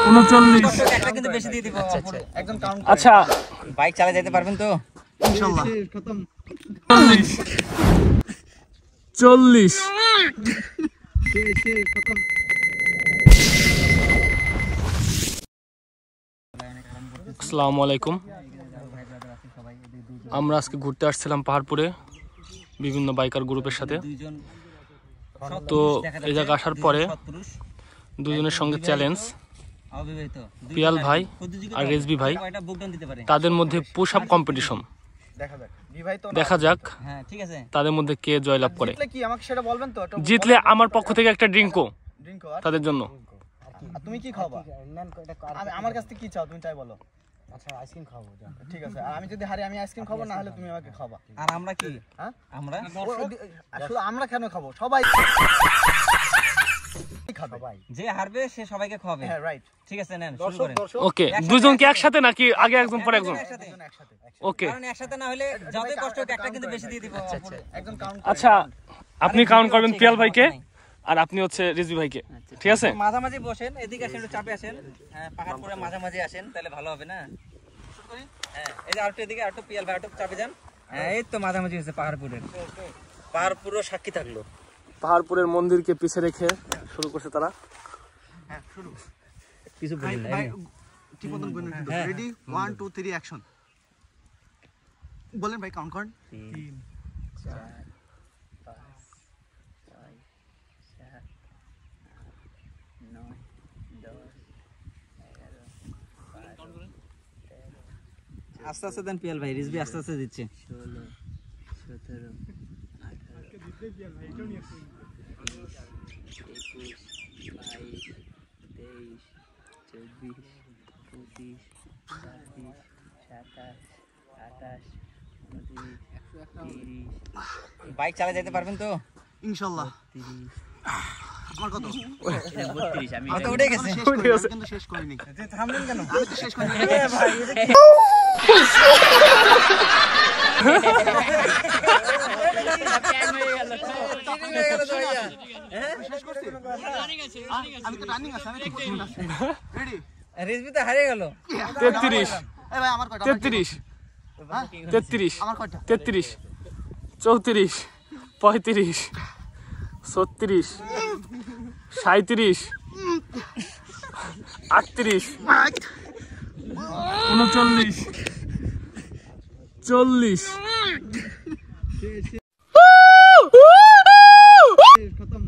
39 একটা কিন্তু বেশি দিয়ে দিব। একদম কাউন্ট করে। আচ্ছা বাইক চালা যেতে পারবেন তো ইনশাআল্লাহ। খতম 40 খতম। আসসালামু আলাইকুম। আমরা আজকে ঘুরতে আসছিলাম পাহাড়পুরে বিভিন্ন বাইকার গ্রুপের সাথে। তো এই জায়গা আসার পরে দুজনের সঙ্গে চ্যালেঞ্জ, পিয়াল ভাই আর রেজবি ভাই, তাদের মধ্যে পুশ আপ কম্পিটিশন। দেখা যাক তাদের মধ্যে কে জয়লাভ করে। জিতলে আমার পক্ষ থেকে একটা ড্রিঙ্কও তাদের জন্য। তুমি কি খাওয়া? আমার কাছ থেকে কি চাও তুমি তাই বলো। আচ্ছা আইসক্রিম খাবো। ঠিক আছে, আর আমি যদি হারি আমি আইসক্রিম খাবো, না হলে তুমি আমাকে খাওয়া। আর আমরা কি? হ্যাঁ আমরা আসলে আমরা কেন খাবো? সবাই খাবে, যে হারবে সে সবাইকে খাওয়াবে। হ্যাঁ রাইট, ঠিক আছে নেন শুরু করেন। ওকে, দুজন কি একসাথে নাকি আগে একজন পরে একজন? একসাথে। ওকে, কারণ একসাথে না হলে যতই কষ্ট হোক একটা কিন্তু বেশি দিয়ে দিব। একদম কাউন্ট। আচ্ছা আপনি কাউন্ট করবেন পিয়াল ভাইকে আর আপনি হচ্ছে রিজভি ভাইকে, ঠিক আছে? মাঝামাঝি বসেন, এদিকে আসেন, একটু চাপে আসেন। হ্যাঁ পাহাড়পুরে মাঝামাঝি আসেন, তাহলে ভালো হবে না? হ্যাঁ এই যে আরেকটু এদিকে, আরেকটু পিয়াল ভাই আরেকটু চাপে যান। হ্যাঁ এই তো মাঝামাঝি হচ্ছে পাহাড়পুরের। পাহাড়পুরও সাক্ষী থাকলো। পাহাড়পুরের মন্দিরকে পিছে রেখে শুরু করছে তারা। হ্যাঁ শুরু। কিছু বলেন না, ঠিক মতন গুনে নিতে। Ready 1 2 3 action. বলেন ভাই, কাউন্ট করেন। 3 4 5 6 7 9 10 11 আস্তে আস্তে দেন পিয়াল ভাই, রিজভি আস্তে আস্তে দিচ্ছে। 16 17 18 21 22 23 24 25 26 27 28 29 বাইক চালা যেতে পারবেন তো ইনশাআল্লাহ। 30 আমার কত? 32 আমি তো উঠে গেছে কিন্তু শেষ করিনি। থামলেন কেন? আমি তো শেষ করিনি ভাই। আমি তো রানিং আছে, আমি রেডি। রিজভি তো হারিয়ে গেল। 33 এই ভাই আমার কয়টা? 33 33 আমার কয়টা? 33 34 35 36 37 38 39 40 খতম।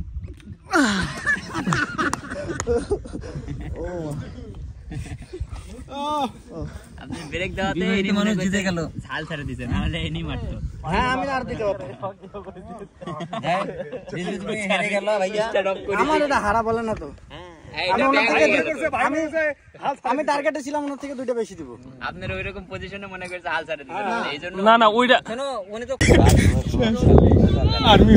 আপনি ব্রেক দাওয়াতে এনি মানুষ জিতে গেল। ঝাল ছেড়ে দিবেন, নাহলে এনি মারতো। হ্যাঁ আমি আর দিতে পারবো। হ্যাঁ রিজভি হেরে গেল ভাইয়া। আমার এটা হারা বলে না তো। আমি টার্গেটে ছিলাম, ওনার থেকে দুইটা বেশি দিব। আপনার ওইরকম পজিশনে মনে করছে হাল ছেড়ে দিবেন, এইজন্য না না ওইটা কেন উনি তো আর্মি